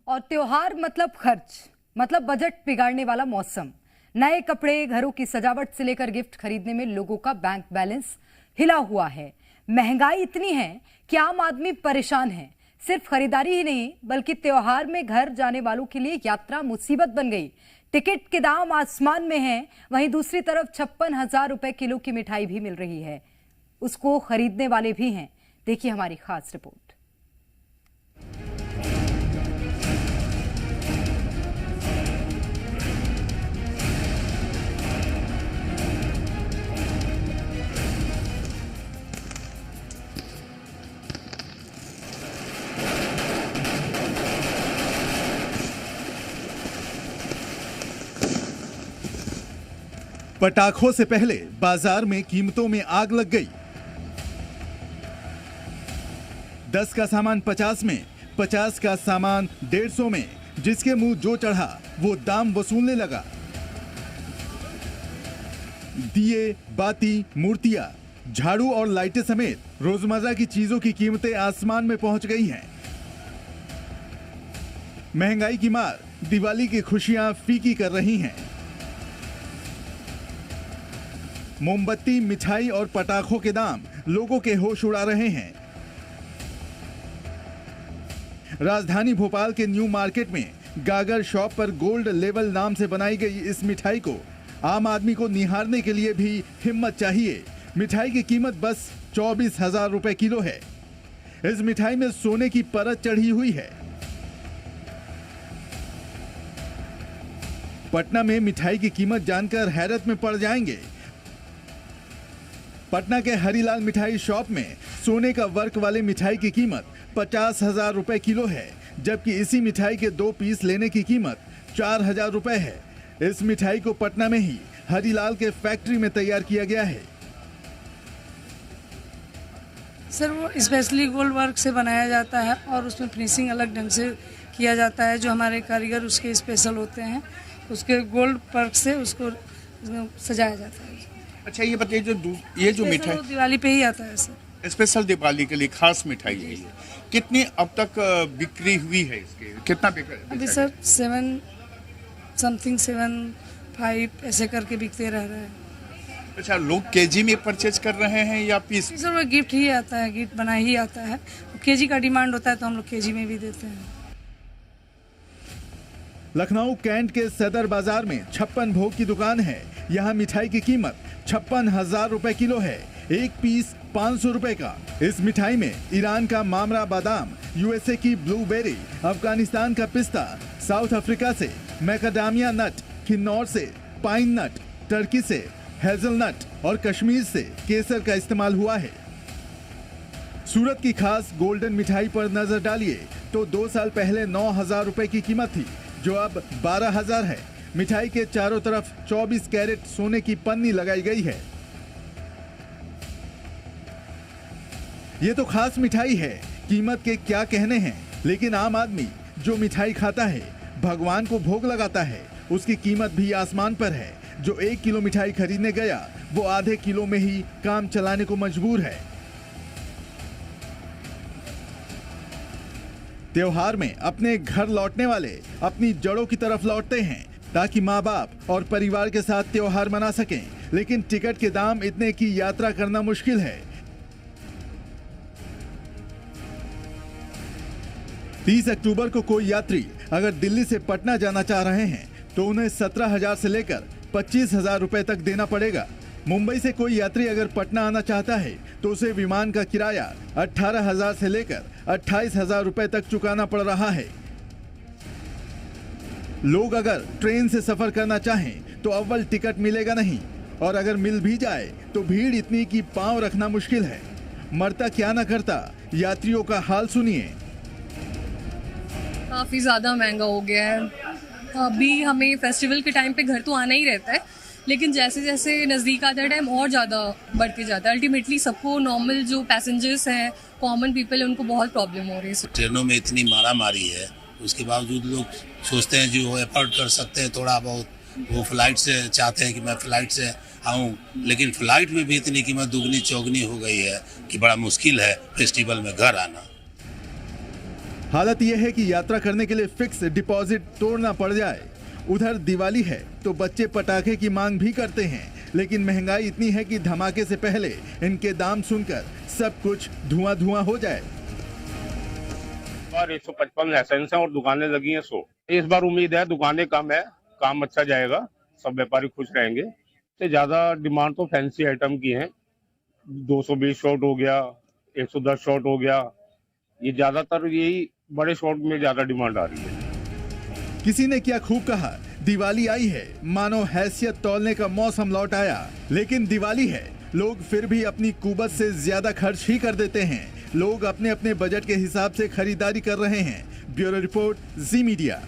और त्योहार मतलब खर्च, मतलब बजट बिगाड़ने वाला मौसम। नए कपड़े, घरों की सजावट से लेकर गिफ्ट खरीदने में लोगों का बैंक बैलेंस हिला हुआ है। महंगाई इतनी है कि आम आदमी परेशान है। सिर्फ खरीदारी ही नहीं, बल्कि त्योहार में घर जाने वालों के लिए यात्रा मुसीबत बन गई। टिकट के दाम आसमान में हैं, वहीं दूसरी तरफ 56,000 रुपए किलो की मिठाई भी मिल रही है। उसको खरीदने वाले भी हैं। देखिए हमारी खास रिपोर्ट। पटाखों से पहले बाजार में कीमतों में आग लग गई। 10 का सामान 50 में, 50 का सामान 150 में। जिसके मुंह जो चढ़ा वो दाम वसूलने लगा। दिए, बाती, मूर्तियां, झाड़ू और लाइटें समेत रोजमर्रा की चीजों की कीमतें आसमान में पहुंच गई हैं। महंगाई की मार दिवाली की खुशियां फीकी कर रही हैं। मोमबत्ती, मिठाई और पटाखों के दाम लोगों के होश उड़ा रहे हैं। राजधानी भोपाल के न्यू मार्केट में गागर शॉप पर गोल्ड लेवल नाम से बनाई गई इस मिठाई को आम आदमी को निहारने के लिए भी हिम्मत चाहिए। मिठाई की कीमत बस 24,000 रुपए किलो है। इस मिठाई में सोने की परत चढ़ी हुई है। पटना में मिठाई की कीमत जानकर हैरत में पड़ जाएंगे। पटना के हरिलाल मिठाई शॉप में सोने का वर्क वाले मिठाई की कीमत 50,000 रुपए किलो है, जबकि इसी मिठाई के 2 पीस लेने की कीमत 4,000 रुपए है। इस मिठाई को पटना में ही हरिलाल के फैक्ट्री में तैयार किया गया है। सर वो स्पेशली गोल्ड वर्क से बनाया जाता है और उसमें फिनिशिंग अलग ढंग से किया जाता है। जो हमारे कारीगर उसके स्पेशल होते हैं, उसके गोल्ड वर्क से उसको सजाया जाता है। अच्छा ये बताइए, ये जो मिठाई दिवाली पे ही आता है सर, स्पेशल दिवाली के लिए खास मिठाई है ये। कितनी अब तक बिक्री हुई है इसके? कितना बिक रहा है अभी सर 7.5 ऐसे करके बिकते रह रहे हैं। अच्छा, लोग केजी में परचेज कर रहे हैं या पीस? सर वो गिफ्ट ही आता है, गिफ्ट बना ही आता है। केजी का डिमांड होता है तो हम लोग केजी में भी देते हैं। लखनऊ कैंट के सदर बाजार में 56 भोग की दुकान है। यहाँ मिठाई की कीमत 56,000 रुपए किलो है। एक पीस 500 रुपए का। इस मिठाई में ईरान का मामरा बादाम, यूएसए की ब्लूबेरी, अफगानिस्तान का पिस्ता, साउथ अफ्रीका से मैकाडामिया नट, किन्नौर से पाइन नट, टर्की से हेजलनट और कश्मीर से केसर का इस्तेमाल हुआ है। सूरत की खास गोल्डन मिठाई पर नजर डालिए तो 2 साल पहले 9,000 रुपए की कीमत थी, जो अब 12,000 है। मिठाई के चारों तरफ 24 कैरेट सोने की पन्नी लगाई गई है। ये तो खास मिठाई है, कीमत के क्या कहने हैं। लेकिन आम आदमी जो मिठाई खाता है, भगवान को भोग लगाता है, उसकी कीमत भी आसमान पर है। जो 1 किलो मिठाई खरीदने गया, वो आधे किलो में ही काम चलाने को मजबूर है। त्योहार में अपने घर लौटने वाले अपनी जड़ों की तरफ लौटते हैं ताकि माँ बाप और परिवार के साथ त्योहार मना सकें। लेकिन टिकट के दाम इतने की यात्रा करना मुश्किल है। 30 अक्टूबर को कोई यात्री अगर दिल्ली से पटना जाना चाह रहे हैं तो उन्हें 17,000 से लेकर 25,000 रुपए तक देना पड़ेगा। मुंबई से कोई यात्री अगर पटना आना चाहता है तो उसे विमान का किराया 18,000 से लेकर 28,000 रुपए तक चुकाना पड़ रहा है। लोग अगर ट्रेन से सफर करना चाहें तो अव्वल टिकट मिलेगा नहीं, और अगर मिल भी जाए तो भीड़ इतनी कि पांव रखना मुश्किल है। मरता क्या ना करता, यात्रियों का हाल सुनिए। काफ़ी ज़्यादा महंगा हो गया है। अभी हमें फेस्टिवल के टाइम पे घर तो आना ही रहता है, लेकिन जैसे जैसे नज़दीक आता है टाइम और ज़्यादा बढ़ते जाता है। अल्टीमेटली सबको, नॉर्मल जो पैसेंजर्स हैं, कॉमन पीपल, उनको बहुत प्रॉब्लम हो रही है। ट्रेनों में इतनी मारामारी है, उसके बावजूद लोग सोचते हैं जो एफर्ट कर सकते हैं थोड़ा बहुत, वो फ्लाइट से चाहते हैं कि मैं फ्लाइट से आऊँ, लेकिन फ्लाइट में भी इतनी कीमत दुगनी चौगनी हो गई है कि बड़ा मुश्किल है फेस्टिवल में घर आना। हालत यह है कि यात्रा करने के लिए फिक्स डिपॉजिट तोड़ना पड़ जाए। उधर दिवाली है तो बच्चे पटाखे की मांग भी करते हैं, लेकिन महंगाई इतनी है कि धमाके से पहले इनके दाम सुनकर सब कुछ धुआं धुआं हो जाए। बार 155 लाइसेंस है और दुकानें लगी हैं 100। इस बार उम्मीद है दुकानें कम है, काम अच्छा जाएगा, सब व्यापारी खुश रहेंगे। तो ज्यादा डिमांड तो फैंसी आइटम की है, 220 शॉट हो गया, 110 शॉट हो गया, ये ज्यादातर यही बड़े शॉट में ज्यादा डिमांड आ रही है। किसी ने क्या खूब कहा, दिवाली आई है मानो हैसियत तौलने का मौसम लौट आया। लेकिन दिवाली है, लोग फिर भी अपनी कुबत से ज्यादा खर्च ही कर देते हैं। लोग अपने अपने बजट के हिसाब से खरीदारी कर रहे हैं। ब्यूरो रिपोर्ट, जी मीडिया।